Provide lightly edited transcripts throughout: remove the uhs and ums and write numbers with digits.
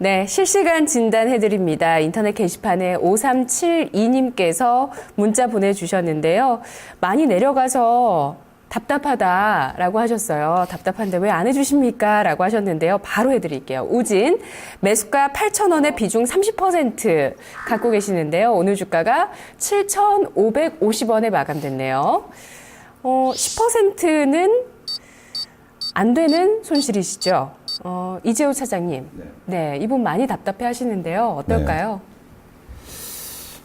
네, 실시간 진단해드립니다. 인터넷 게시판에 5372님께서 문자 보내주셨는데요. 많이 내려가서 답답하다라고 하셨어요. 답답한데 왜 안 해주십니까? 라고 하셨는데요. 바로 해드릴게요. 우진, 매수가 8,000원에 비중 30% 갖고 계시는데요. 오늘 주가가 7,550원에 마감됐네요. 10%는 안 되는 손실이시죠? 이재호 차장님. 네, 이분 많이 답답해 하시는데요. 어떨까요?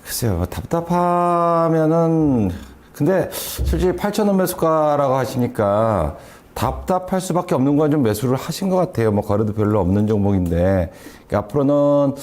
글쎄요, 답답하면은, 근데 솔직히 8,000원 매수가라고 하시니까 답답할 수밖에 없는 건 좀 매수를 하신 것 같아요. 뭐 거래도 별로 없는 종목인데. 그러니까 앞으로는,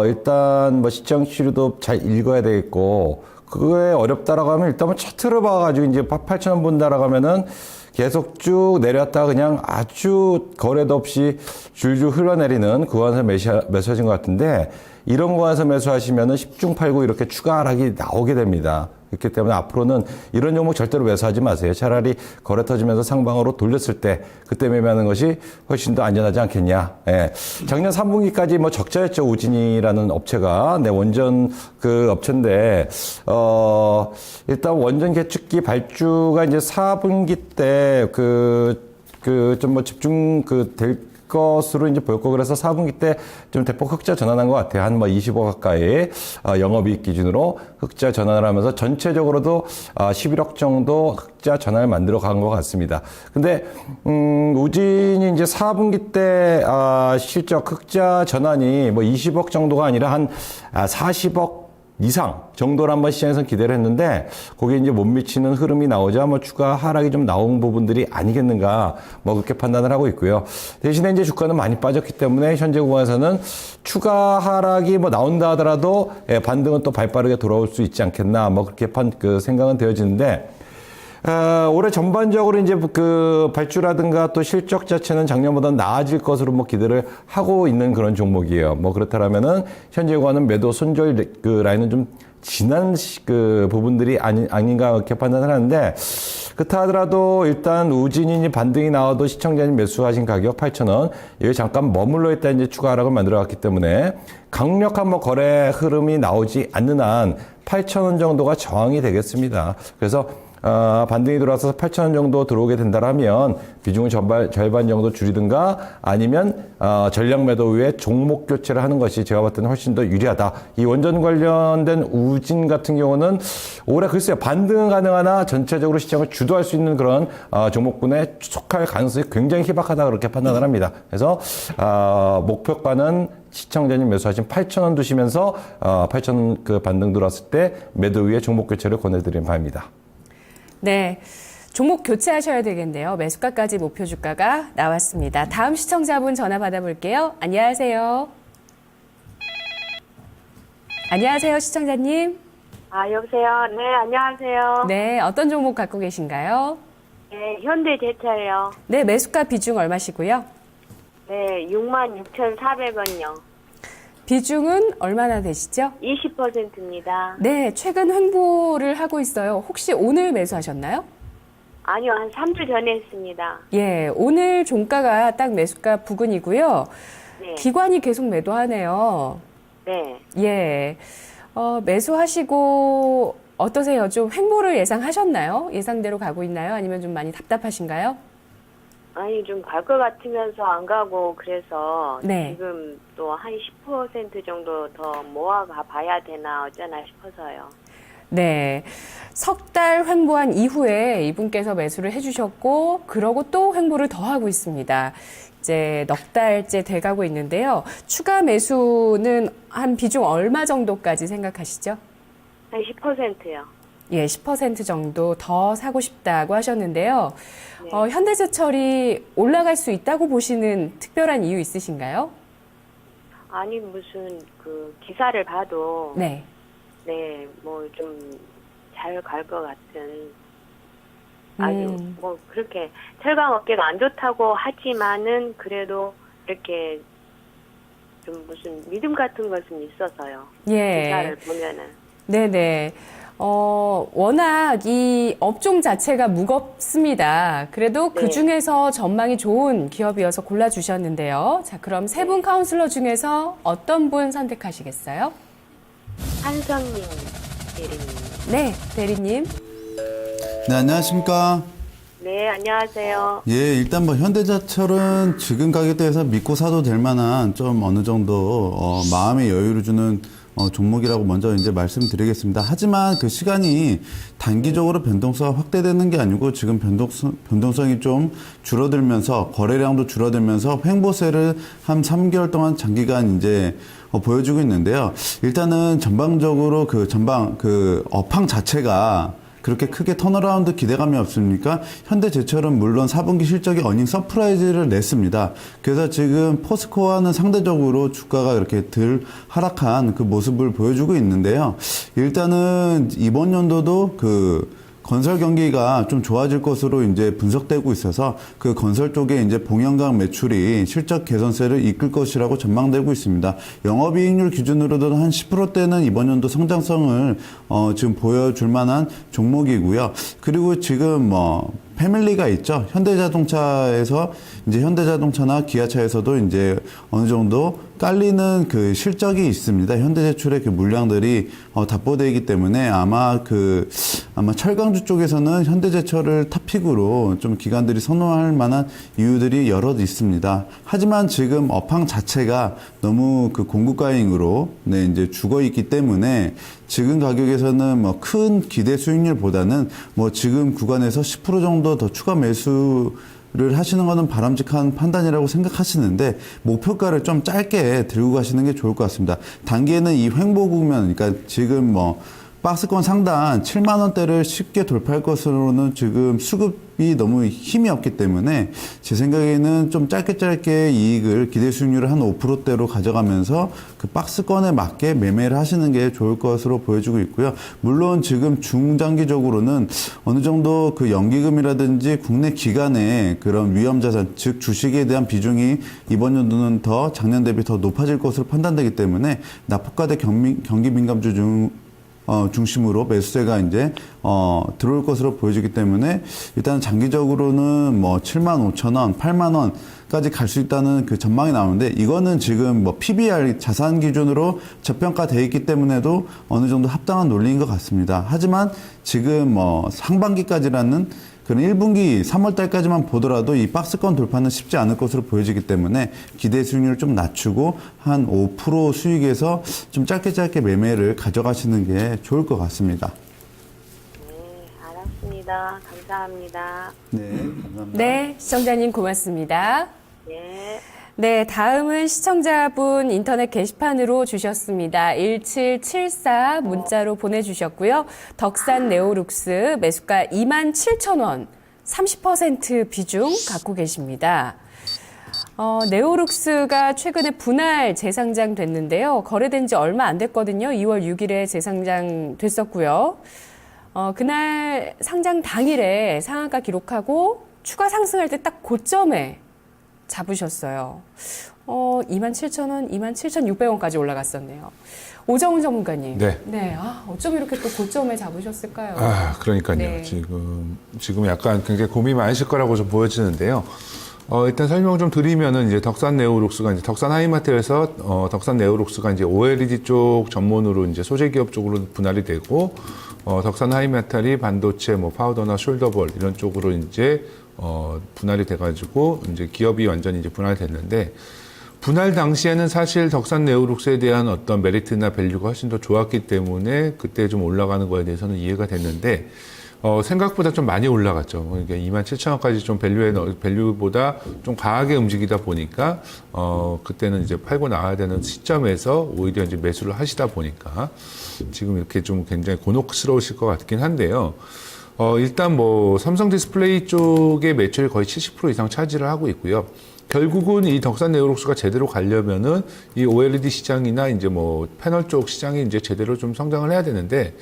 일단 뭐 시장 추이도 잘 읽어야 되겠고, 그거에 어렵다라고 하면 일단 뭐 차트를 봐가지고 이제 8,000원 본다라고 하면은 계속 쭉 내려왔다가 그냥 아주 거래도 없이 줄줄 흘러내리는 구간에서 매수하신 것 같은데, 이런 구간에서 매수하시면은 10중 8구 이렇게 추가 하락이 나오게 됩니다. 그렇기 때문에 앞으로는 이런 종목 절대로 매수하지 마세요. 차라리 거래 터지면서 상방으로 돌렸을 때 그때 매매하는 것이 훨씬 더 안전하지 않겠냐. 예. 작년 3분기까지 뭐 적자였죠. 우진이라는 업체가. 네, 원전 그 업체인데, 일단 원전 개축기 발주가 이제 4분기 때 좀 뭐 집중 될 것으로 이제 보였고, 그래서 4분기 때 좀 대폭 흑자 전환한 것 같아요. 한 뭐 20억 가까이 영업이익 기준으로 흑자 전환을 하면서 전체적으로도 11억 정도 흑자 전환을 만들어 간 것 같습니다. 근데 우진이 이제 4분기 때 실적 흑자 전환이 뭐 20억 정도가 아니라 한 40억 이상 정도를 한번 시장에서 기대를 했는데, 거기에 이제 못 미치는 흐름이 나오자 뭐 추가 하락이 좀 나온 부분들이 아니겠는가, 뭐 그렇게 판단을 하고 있고요. 대신에 이제 주가는 많이 빠졌기 때문에 현재 구간에서는 추가 하락이 뭐 나온다 하더라도 반등은 또 발빠르게 돌아올 수 있지 않겠나, 뭐 그렇게 생각은 되어지는데, 올해 전반적으로 이제 그 발주라든가 또 실적 자체는 작년보다 나아질 것으로 뭐 기대를 하고 있는 그런 종목이에요. 뭐 그렇다면은 현재 구간은 매도 손절 그 라인은 좀 지난 그 부분들이 아닌가 이렇게 판단을 하는데, 그렇다 하더라도 일단 우진이 반등이 나와도 시청자님 매수하신 가격 8,000원, 여기 잠깐 머물러 있다 이제 추가 하락을 만들어 갔기 때문에 강력한 뭐 거래 흐름이 나오지 않는 한 8,000원 정도가 저항이 되겠습니다. 그래서 반등이 들어와서 8,000원 정도 들어오게 된다라면 비중을 절반 정도 줄이든가 아니면 전략 매도 후에 종목 교체를 하는 것이 제가 봤을 때는 훨씬 더 유리하다. 이 원전 관련된 우진 같은 경우는 올해 글쎄요, 반등은 가능하나 전체적으로 시장을 주도할 수 있는 그런 종목군에 속할 가능성이 굉장히 희박하다, 그렇게 판단을 합니다. 그래서 목표가는 시청자님 매수하신 8,000원 두시면서 8,000원 그 반등 들어왔을 때 매도 후에 종목 교체를 권해드리는 바입니다. 네, 종목 교체하셔야 되겠네요. 매수가까지 목표 주가가 나왔습니다. 다음 시청자분 전화 받아볼게요. 안녕하세요. 안녕하세요, 시청자님. 여보세요. 네, 안녕하세요. 네, 어떤 종목 갖고 계신가요? 네, 현대제철이요. 네, 매수가 비중 얼마시고요? 네, 66,400원요. 비중은 얼마나 되시죠? 20%입니다. 네, 최근 횡보를 하고 있어요. 혹시 오늘 매수하셨나요? 아니요, 한 3주 전에 했습니다. 예, 오늘 종가가 딱 매수가 부근이고요. 네. 기관이 계속 매도하네요. 네. 예, 매수하시고 어떠세요? 좀 횡보를 예상하셨나요? 예상대로 가고 있나요? 아니면 좀 많이 답답하신가요? 아니, 좀 갈 것 같으면서 안 가고 그래서 네. 지금 또 한 10% 정도 더 모아가 봐야 되나 어쩌나 싶어서요. 네. 석 달 횡보한 이후에 이분께서 매수를 해주셨고, 그러고 또 횡보를 더 하고 있습니다. 이제 넉 달째 돼가고 있는데요. 추가 매수는 한 비중 얼마 정도까지 생각하시죠? 한 10%요. 예, 10% 정도 더 사고 싶다고 하셨는데요. 네. 현대제철이 올라갈 수 있다고 보시는 특별한 이유 있으신가요? 아니, 무슨 그 기사를 봐도 네. 네, 뭐 좀 잘 갈 것 같은, 아주 뭐 그렇게 철강 업계가 안 좋다고 하지만은 그래도 이렇게 좀 무슨 믿음 같은 것은 있어서요. 예. 기사를 보면은. 네네. 워낙 이 업종 자체가 무겁습니다. 그래도 그 네. 중에서 전망이 좋은 기업이어서 골라주셨는데요. 자, 그럼 세 분 카운슬러 중에서 어떤 분 선택하시겠어요? 한선님 대리님. 네, 대리님. 네, 안녕하십니까. 네, 안녕하세요. 예, 일단 뭐 현대자철은 지금 가격대에서 믿고 사도 될 만한 좀 어느 정도 마음의 여유를 주는 종목이라고 먼저 이제 말씀드리겠습니다. 하지만 그 시간이 단기적으로 변동성이 확대되는 게 아니고 지금 변동성이 좀 줄어들면서 거래량도 줄어들면서 횡보세를 한 3개월 동안 장기간 이제 보여주고 있는데요. 일단은 전방적으로 그 업황 자체가 그렇게 크게 턴어라운드 기대감이 없습니까? 현대제철은 물론 4분기 실적이 어닝 서프라이즈를 냈습니다. 그래서 지금 포스코와는 상대적으로 주가가 이렇게 덜 하락한 그 모습을 보여주고 있는데요. 일단은 이번 연도도 그 건설 경기가 좀 좋아질 것으로 이제 분석되고 있어서 그 건설 쪽에 이제 봉연강 매출이 실적 개선세를 이끌 것이라고 전망되고 있습니다. 영업이익률 기준으로도 한 10%대는 이번 연도 성장성을 지금 보여줄 만한 종목이고요. 그리고 지금 패밀리가 있죠. 현대자동차에서 이제 현대자동차나 기아차에서도 이제 어느 정도 깔리는 그 실적이 있습니다. 현대제철의 그 물량들이 답보되기 때문에 아마 철강주 쪽에서는 현대제철을 탑픽으로 좀 기관들이 선호할 만한 이유들이 여럿 있습니다. 하지만 지금 업황 자체가 너무 그 공급과잉으로 이제 죽어 있기 때문에 지금 가격에서는 큰 기대 수익률보다는 지금 구간에서 10% 정도 더 추가 매수를 하시는 것은 바람직한 판단이라고 생각하시는데 목표가를 좀 짧게 들고 가시는 게 좋을 것 같습니다. 단기에는 이 횡보 국면, 그러니까 지금 박스권 상단 7만 원대를 쉽게 돌파할 것으로는 지금 수급이 너무 힘이 없기 때문에 제 생각에는 좀 짧게 이익을 기대 수익률을 한 5%대로 가져가면서 그 박스권에 맞게 매매를 하시는 게 좋을 것으로 보여지고 있고요. 물론 지금 중장기적으로는 어느 정도 그 연기금이라든지 국내 기관의 그런 위험자산, 즉 주식에 대한 비중이 이번 연도는 더 작년 대비 더 높아질 것으로 판단되기 때문에 납폭과대 경기 민감주 중심으로 매수세가 이제 들어올 것으로 보여지기 때문에 일단 장기적으로는 7만 5천 원, 8만 원까지 갈 수 있다는 그 전망이 나오는데 이거는 지금 PBR 자산 기준으로 저평가되어 있기 때문에도 어느 정도 합당한 논리인 것 같습니다. 하지만 지금 상반기까지라는 그런 1분기 3월 달까지만 보더라도 이 박스권 돌파는 쉽지 않을 것으로 보여지기 때문에 기대 수익률을 좀 낮추고 한 5% 수익에서 좀 짧게 매매를 가져가시는 게 좋을 것 같습니다. 네, 알았습니다. 감사합니다. 네, 감사합니다. 네, 시청자님 고맙습니다. 네. 네, 다음은 시청자분 인터넷 게시판으로 주셨습니다. 1774 문자로 보내주셨고요. 덕산 네오룩스 매수가 27,000원, 30% 비중 갖고 계십니다. 네오룩스가 최근에 분할 재상장 됐는데요. 거래된 지 얼마 안 됐거든요. 2월 6일에 재상장 됐었고요. 그날 상장 당일에 상한가 기록하고 추가 상승할 때 딱 고점에 잡으셨어요. 27,000원, 27,600원까지 올라갔었네요. 오정훈 전문가님. 네. 어쩜 이렇게 또 고점에 잡으셨을까요? 그러니까요. 네. 지금 약간 굉장히 고민이 많으실 거라고 좀 보여지는데요. 일단 설명 좀 드리면은 이제 덕산 네오룩스가 이제 덕산 하이마트에서 덕산 네오룩스가 이제 OLED 쪽 전문으로 이제 소재 기업 쪽으로 분할이 되고 덕산 하이메탈이 반도체 파우더나 숄더볼 이런 쪽으로 이제 분할이 돼가지고 이제 기업이 완전히 이제 분할이 됐는데 분할 당시에는 사실 덕산 네오룩스에 대한 어떤 메리트나 밸류가 훨씬 더 좋았기 때문에 그때 좀 올라가는 거에 대해서는 이해가 됐는데 생각보다 좀 많이 올라갔죠. 그러니까 27,000원까지 좀 밸류보다 좀 강하게 움직이다 보니까 그때는 이제 팔고 나와야 되는 시점에서 오히려 이제 매수를 하시다 보니까 지금 이렇게 좀 굉장히 곤혹스러우실 것 같긴 한데요. 일단 삼성 디스플레이 쪽의 매출이 거의 70% 이상 차지를 하고 있고요. 결국은 이 덕산 네오룩스가 제대로 가려면은 이 OLED 시장이나 이제 패널 쪽 시장이 이제 제대로 좀 성장을 해야 되는데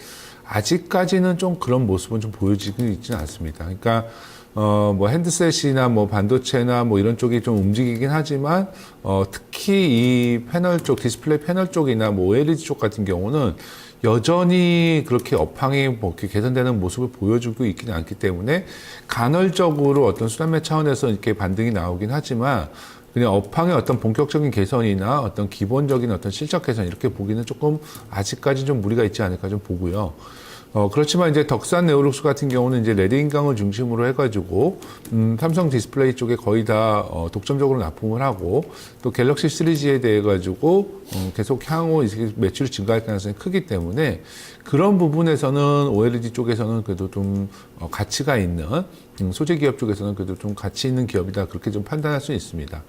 아직까지는 좀 그런 모습은 좀 보여지고 있지는 않습니다. 그러니까 뭐 핸드셋이나 뭐 반도체나 뭐 이런 쪽이 좀 움직이긴 하지만, 특히 이 패널 쪽, 디스플레이 패널 쪽이나 뭐 OLED 쪽 같은 경우는 여전히 그렇게 업황이 뭐 이렇게 개선되는 모습을 보여주고 있기는 않기 때문에 간헐적으로 어떤 수단매 차원에서 이렇게 반등이 나오긴 하지만 그냥 업황의 어떤 본격적인 개선이나 어떤 기본적인 어떤 실적 개선 이렇게 보기는 조금 아직까지 좀 무리가 있지 않을까 좀 보고요. 그렇지만 이제 덕산 네오룩스 같은 경우는 이제 레드 인강을 중심으로 해가지고, 삼성 디스플레이 쪽에 거의 다, 독점적으로 납품을 하고, 또 갤럭시 시리즈에 대해 가지고, 계속 향후 매출이 증가할 가능성이 크기 때문에, 그런 부분에서는 OLED 쪽에서는 그래도 좀, 가치가 있는, 소재 기업 쪽에서는 그래도 좀 가치 있는 기업이다. 그렇게 좀 판단할 수 있습니다.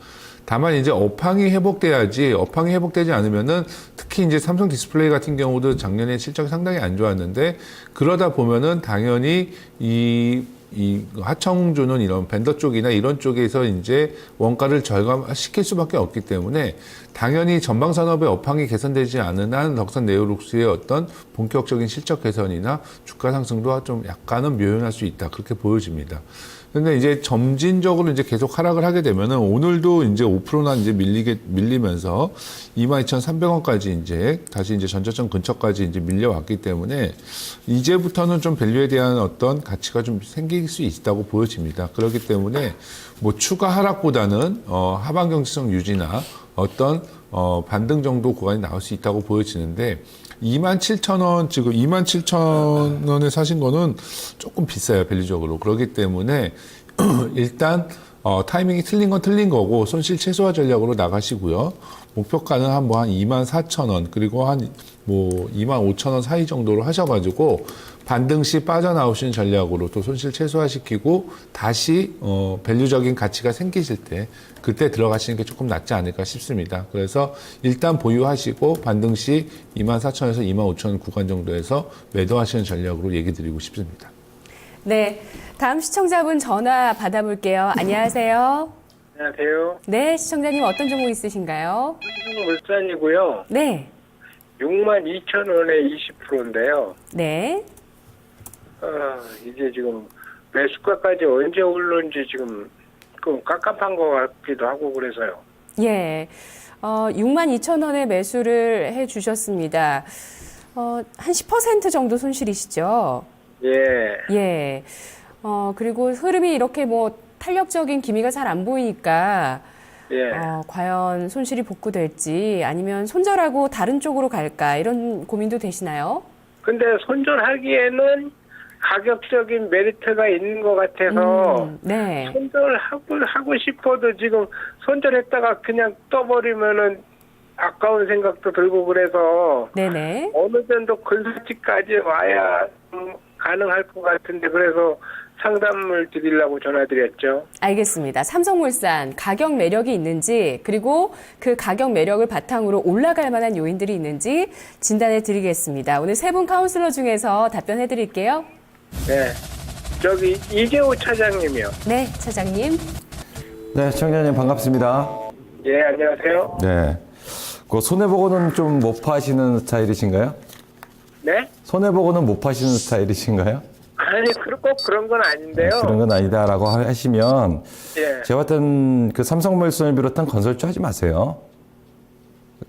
다만 이제 업황이 회복돼야지, 업황이 회복되지 않으면은 특히 이제 삼성 디스플레이 같은 경우도 작년에 실적이 상당히 안 좋았는데 그러다 보면은 당연히 이 하청주는 이런 벤더 쪽이나 이런 쪽에서 이제 원가를 절감시킬 수밖에 없기 때문에 당연히 전방 산업의 업황이 개선되지 않은 한 덕산 네오룩스의 어떤 본격적인 실적 개선이나 주가 상승도 좀 약간은 묘연할 수 있다. 그렇게 보여집니다. 근데 이제 점진적으로 이제 계속 하락을 하게 되면은 오늘도 이제 5%나 이제 밀리면서 22,300원까지 이제 다시 이제 전저점 근처까지 이제 밀려왔기 때문에 이제부터는 좀 밸류에 대한 어떤 가치가 좀 생길 수 있다고 보여집니다. 그렇기 때문에 뭐 추가 하락보다는 하방 경직성 유지나 어떤 반등 정도 구간이 나올 수 있다고 보여지는데 27,000원, 지금 27,000원에 사신 거는 조금 비싸요, 밸류적으로. 그렇기 때문에 일단 타이밍이 틀린 건 틀린 거고 손실 최소화 전략으로 나가시고요. 목표가는 한 24,000원 그리고 한 25,000원 사이 정도로 하셔가지고 반등 시 빠져나오시는 전략으로 또 손실 최소화시키고 다시 밸류적인 가치가 생기실 때 그때 들어가시는 게 조금 낫지 않을까 싶습니다. 그래서 일단 보유하시고 반등 시 24,000원에서 25,000원 구간 정도에서 매도하시는 전략으로 얘기 드리고 싶습니다. 네, 다음 시청자분 전화 받아볼게요. 안녕하세요. 안녕하세요. 네, 시청자님 어떤 종목 있으신가요? 삼성물산이고요. 네. 62,000원에 20%인데요. 네. 이게 지금 매수가까지 언제 올른지 지금 좀 깝깝한 것 같기도 하고 그래서요. 예. 62,000원에 매수를 해 주셨습니다. 한 10% 정도 손실이시죠? 예. 예. 그리고 흐름이 이렇게 뭐 탄력적인 기미가 잘 안 보이니까 예. 과연 손실이 복구될지 아니면 손절하고 다른 쪽으로 갈까 이런 고민도 되시나요? 근데 손절하기에는 가격적인 메리트가 있는 것 같아서 네. 손절하고 싶어도 지금 손절했다가 그냥 떠버리면은 아까운 생각도 들고 그래서 네네. 어느 정도 근사치까지 와야 가능할 것 같은데 그래서 상담을 드리려고 전화드렸죠. 알겠습니다. 삼성물산 가격 매력이 있는지 그리고 그 가격 매력을 바탕으로 올라갈 만한 요인들이 있는지 진단해 드리겠습니다. 오늘 세 분 카운슬러 중에서 답변해 드릴게요. 네. 저기 이재호 차장님이요. 네, 차장님. 네, 청자님 반갑습니다. 예, 안녕하세요. 네. 그 손해보고는 좀 못 파시는 스타일이신가요? 네? 손해보고는 못 파시는 스타일이신가요? 아니, 꼭 그런 건 아닌데요. 그런 건 아니다라고 하시면 예. 제가 봤을 땐 그 삼성물산을 비롯한 건설주 하지 마세요.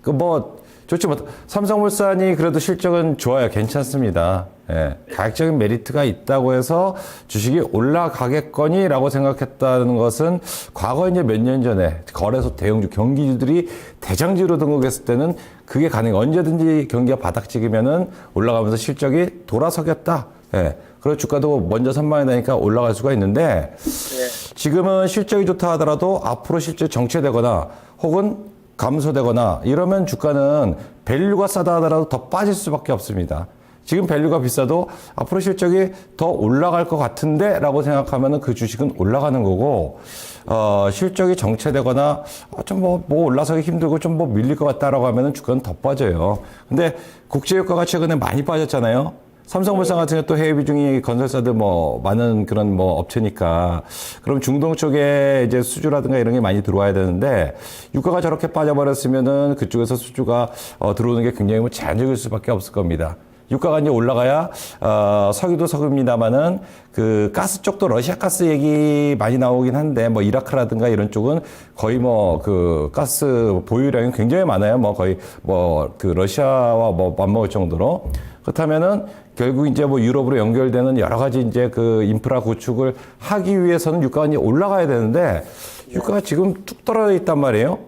그 뭐 좋지 뭐 삼성물산이 그래도 실적은 좋아요. 괜찮습니다. 예. 가격적인 메리트가 있다고 해서 주식이 올라가겠거니라고 생각했다는 것은 과거 이제 몇 년 전에 거래소 대형주 경기주들이 대장주로 등록했을 때는 그게 가능해요. 언제든지 경기가 바닥찍으면은 올라가면서 실적이 돌아서겠다. 예. 그리고 주가도 먼저 선방이 나니까 올라갈 수가 있는데 지금은 실적이 좋다 하더라도 앞으로 실적이 정체되거나 혹은 감소되거나 이러면 주가는 밸류가 싸다 하더라도 더 빠질 수밖에 없습니다. 지금 밸류가 비싸도 앞으로 실적이 더 올라갈 것 같은데 라고 생각하면 그 주식은 올라가는 거고 실적이 정체되거나 좀 뭐 올라서기 힘들고 좀 뭐 밀릴 것 같다라고 하면 주가는 더 빠져요. 근데 국제유가가 최근에 많이 빠졌잖아요. 삼성물산 같은 경우 또 해외 비중이 건설사들 뭐 많은 그런 뭐 업체니까 그럼 중동 쪽에 이제 수주라든가 이런 게 많이 들어와야 되는데 유가가 저렇게 빠져버렸으면은 그쪽에서 수주가 들어오는 게 굉장히 뭐 제한적일 수밖에 없을 겁니다. 유가가 이제 올라가야 석유도 석유입니다만은 그 가스 쪽도 러시아 가스 얘기 많이 나오긴 한데 뭐 이라크라든가 이런 쪽은 거의 뭐 그 가스 보유량이 굉장히 많아요. 뭐 거의 뭐 그 러시아와 뭐 맞먹을 정도로. 그렇다면은 결국 이제 뭐 유럽으로 연결되는 여러 가지 이제 그 인프라 구축을 하기 위해서는 유가가 이제 올라가야 되는데 유가가 지금 뚝 떨어져 있단 말이에요.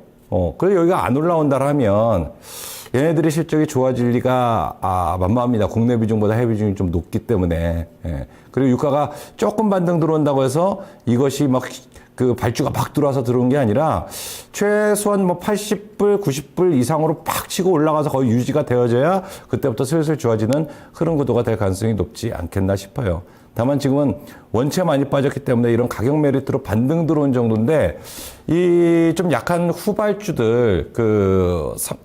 그래서 여기가 안 올라온다 하면 얘네들의 실적이 좋아질 리가 만무합니다. 국내 비중보다 해외 비중이 좀 높기 때문에. 예. 그리고 유가가 조금 반등 들어온다고 해서 이것이 막 그 발주가 막 들어와서 들어온 게 아니라 최소한 뭐 80불, 90불 이상으로 팍 치고 올라가서 거의 유지가 되어져야 그때부터 슬슬 좋아지는 흐름 구도가 될 가능성이 높지 않겠나 싶어요. 다만 지금은 원체 많이 빠졌기 때문에 이런 가격 메리트로 반등 들어온 정도인데 이 좀 약한 후발주들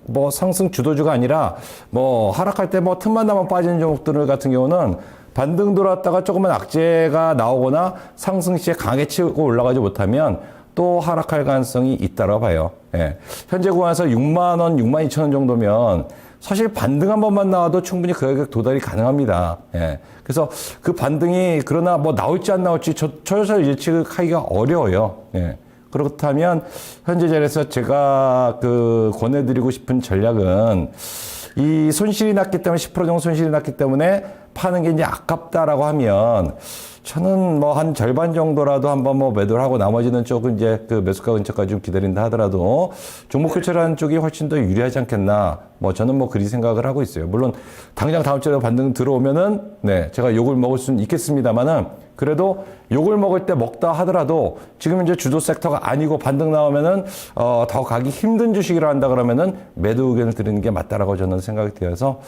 뭐 상승 주도주가 아니라 뭐 하락할 때 뭐 틈만 나면 빠지는 종목들 같은 경우는 반등 들어왔다가 조금만 악재가 나오거나 상승 시에 강하게 치고 올라가지 못하면 또 하락할 가능성이 있다고 봐요. 예. 현재 구간에서 6만 원, 6만 2천 원 정도면 사실 반등 한 번만 나와도 충분히 그 가격 도달이 가능합니다. 예. 그래서 그 반등이 그러나 뭐 나올지 안 나올지 저조차 예측하기가 어려워요. 예. 그렇다면 현재 자리에서 제가 권해드리고 싶은 전략은 이 손실이 났기 때문에 10% 정도 손실이 났기 때문에 파는 게 이제 아깝다라고 하면 저는 뭐 한 절반 정도라도 한번 뭐 매도를 하고 나머지는 조금 이제 그 매수가 근처까지 좀 기다린다 하더라도 종목 교체라는 쪽이 훨씬 더 유리하지 않겠나. 뭐 저는 뭐 그리 생각을 하고 있어요. 물론 당장 다음 주에 반등 들어오면은 네, 제가 욕을 먹을 수는 있겠습니다만은 그래도 욕을 먹을 때 먹다 하더라도 지금 이제 주도 섹터가 아니고 반등 나오면은 더 가기 힘든 주식이라 한다 그러면은 매도 의견을 드리는 게 맞다라고 저는 생각이 되어서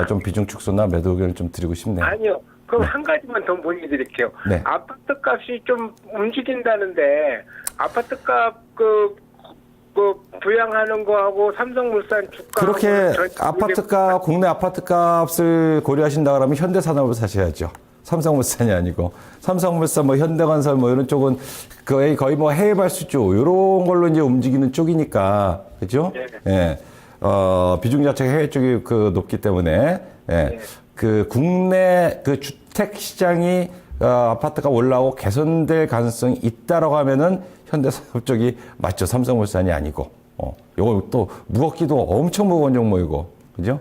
좀 비중 축소나 매도 의견을 좀 드리고 싶네요. 아니요. 그럼 한 가지만 더 문의드릴게요. 네. 아파트 값이 좀 움직인다는데 아파트 값 부양하는 거하고 삼성물산 주가 그렇게 국내 아파트 값을 고려하신다 그러면 현대산업을 사셔야죠. 삼성물산이 아니고 삼성물산 뭐 현대건설 뭐 이런 쪽은 거의 뭐 해외 발수주 이런 걸로 이제 움직이는 쪽이니까 그죠? 예. 비중 자체가 해외 쪽이 높기 때문에 예. 국내 주택 시장이 아파트가 올라오고 개선될 가능성이 있다라고 하면은 현대산업 쪽이 맞죠. 삼성물산이 아니고. 요거 또 무겁기도 엄청 무거운 종목이고. 그죠?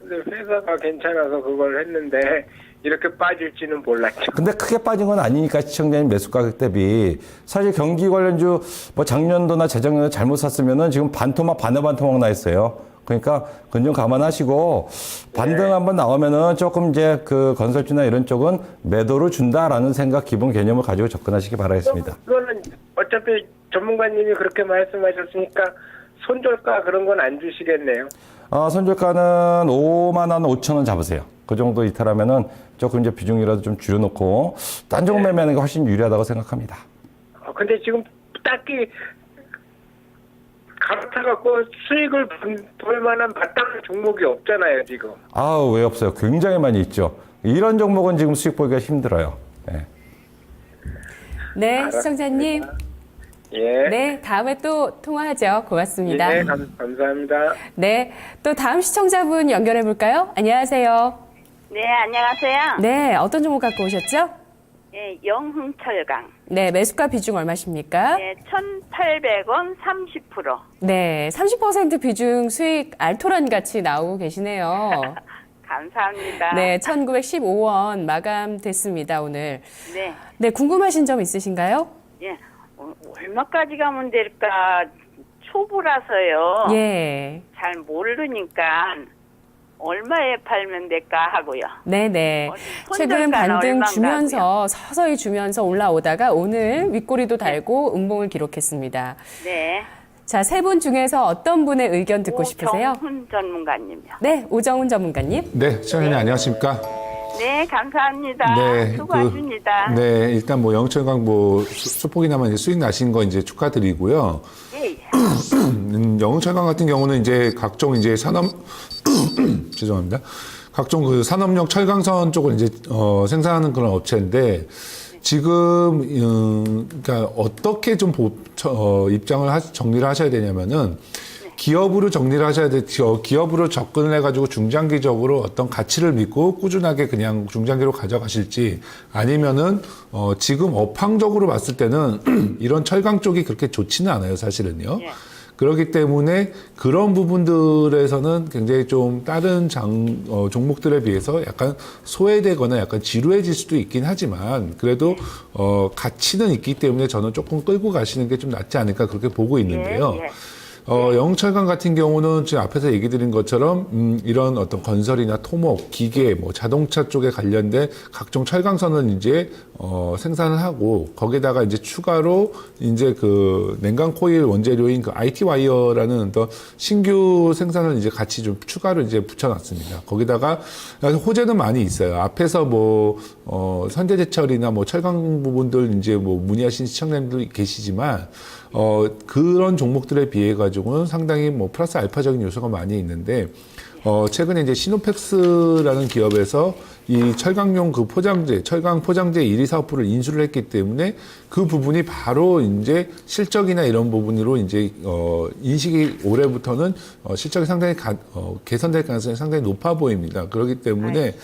근데 회사가 괜찮아서 그걸 했는데 이렇게 빠질지는 몰랐죠. 근데 크게 빠진 건 아니니까 시청자님 매수 가격 대비 사실 경기 관련주 뭐 작년도나 재작년에 잘못 샀으면은 지금 반토막 반토막 나 있어요. 그러니까 그건 좀 감안하시고 반등 한번 나오면은 조금 이제 건설주나 이런 쪽은 매도를 준다라는 생각 기본 개념을 가지고 접근하시기 바라겠습니다. 그거는 어차피 전문가님이 그렇게 말씀하셨으니까 손절가 그런 건 안 주시겠네요. 손절가는 5만 원, 5천 원 잡으세요. 그 정도 이탈하면은 조금 이제 비중이라도 좀 줄여놓고 딴종 매매하는 게 훨씬 유리하다고 생각합니다. 근데 지금 딱히 갈아타갖고 수익을 볼 만한 마땅한 종목이 없잖아요, 지금. 왜 없어요? 굉장히 많이 있죠. 이런 종목은 지금 수익 보기가 힘들어요. 네. 네, 시청자님. 예. 네, 다음에 또 통화하죠. 고맙습니다. 네, 감사합니다. 네, 또 다음 시청자분 연결해 볼까요? 안녕하세요. 네, 안녕하세요. 네, 어떤 종목 갖고 오셨죠? 네, 영흥철강. 네, 매수가 비중 얼마십니까? 네, 1,800원 30%. 네, 30% 비중 수익 알토란 같이 나오고 계시네요. 감사합니다. 네, 1,915원 마감됐습니다, 오늘. 네. 네, 궁금하신 점 있으신가요? 예. 얼마까지 가면 될까 초보라서요. 예. 잘 모르니까 얼마에 팔면 될까 하고요. 네네. 최근 손절가는 반등 얼마인가고요? 주면서 서서히 주면서 올라오다가 오늘 윗꼬리도 달고 음봉을 기록했습니다. 네. 자, 세 분 중에서 어떤 분의 의견 듣고 싶으세요? 오정훈 전문가님요. 네, 오정훈 전문가님. 네, 시청자님 안녕하십니까? 네, 감사합니다. 네, 수고하십니다. 네, 일단 뭐 영철강 소폭이나마 이제 수익 나신 거 이제 축하드리고요. 예, 예. 영철강 같은 경우는 이제 각종 이제 죄송합니다. 각종 산업용 철강선 쪽을 이제 생산하는 그런 업체인데 지금 그러니까 어떻게 좀 입장을 정리를 하셔야 되냐면은 기업으로 정리를 하셔야 돼요. 기업으로 접근을 해가지고 중장기적으로 어떤 가치를 믿고 꾸준하게 그냥 중장기로 가져가실지 아니면은 지금 업황적으로 봤을 때는 이런 철강 쪽이 그렇게 좋지는 않아요, 사실은요. 예. 그렇기 때문에 그런 부분들에서는 굉장히 좀 다른 종목들에 비해서 약간 소외되거나 약간 지루해질 수도 있긴 하지만 그래도 가치는 있기 때문에 저는 조금 끌고 가시는 게 좀 낫지 않을까 그렇게 보고 있는데요. 예, 예. 영철강 같은 경우는 지금 앞에서 얘기 드린 것처럼 이런 어떤 건설이나 토목, 기계, 뭐 자동차 쪽에 관련된 각종 철강선을 이제 생산을 하고 거기다가 이제 추가로 이제 그 냉각 코일 원재료인 그 IT 와이어라는 어떤 신규 생산을 이제 같이 좀 추가로 이제 붙여놨습니다. 거기다가 호재는 많이 있어요. 앞에서 뭐 현대제철이나 뭐 철강 부분들 이제 뭐 문의하신 시청자님들 계시지만 그런 종목들에 비해 가지고는 상당히 뭐 플러스 알파적인 요소가 많이 있는데 최근에 이제 시노펙스라는 기업에서 이 철강용 그 포장재, 철강 포장재 1위 사업부를 인수를 했기 때문에 그 부분이 바로 이제 실적이나 이런 부분으로 이제 인식이 올해부터는 실적이 상당히 개선될 가능성이 상당히 높아 보입니다. 그렇기 때문에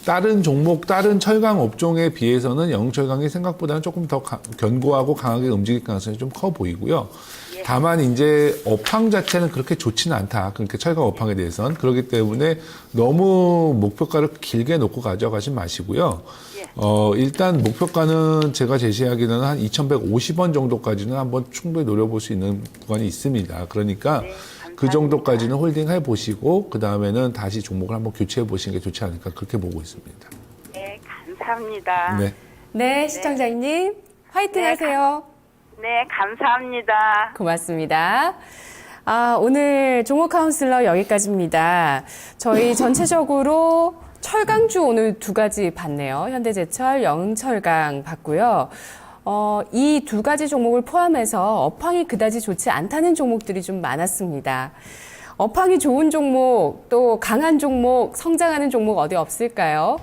다른 종목, 다른 철강 업종에 비해서는 영철강이 생각보다는 조금 더 견고하고 강하게 움직일 가능성이 좀 커 보이고요. 다만 이제 업황 자체는 그렇게 좋지는 않다. 그러니까 철강 업황에 대해서는. 그렇기 때문에 너무 목표가를 길게 놓고 가져가지 마시고요. 일단 목표가는 제가 제시하기는 한 2,150원 정도까지는 한번 충분히 노려볼 수 있는 구간이 있습니다. 그러니까 그 정도까지는 홀딩 해보시고 그 다음에는 다시 종목을 한번 교체해 보시는 게 좋지 않을까 그렇게 보고 있습니다. 네, 감사합니다. 네. 네, 시청자님 화이팅 네, 하세요. 네, 감사합니다. 고맙습니다. 오늘 종목 카운슬러 여기까지입니다. 저희 전체적으로 철강주 오늘 두 가지 봤네요. 현대제철, 영철강 봤고요. 이 두 가지 종목을 포함해서 업황이 그다지 좋지 않다는 종목들이 좀 많았습니다. 업황이 좋은 종목, 또 강한 종목, 성장하는 종목 어디 없을까요?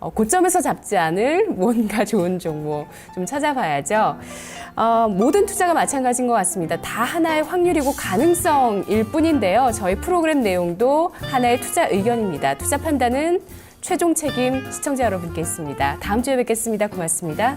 고점에서 잡지 않을 뭔가 좋은 종목 좀 찾아봐야죠. 모든 투자가 마찬가지인 것 같습니다. 다 하나의 확률이고 가능성일 뿐인데요. 저희 프로그램 내용도 하나의 투자 의견입니다. 투자 판단은 최종 책임 시청자 여러분께 있습니다. 다음 주에 뵙겠습니다. 고맙습니다.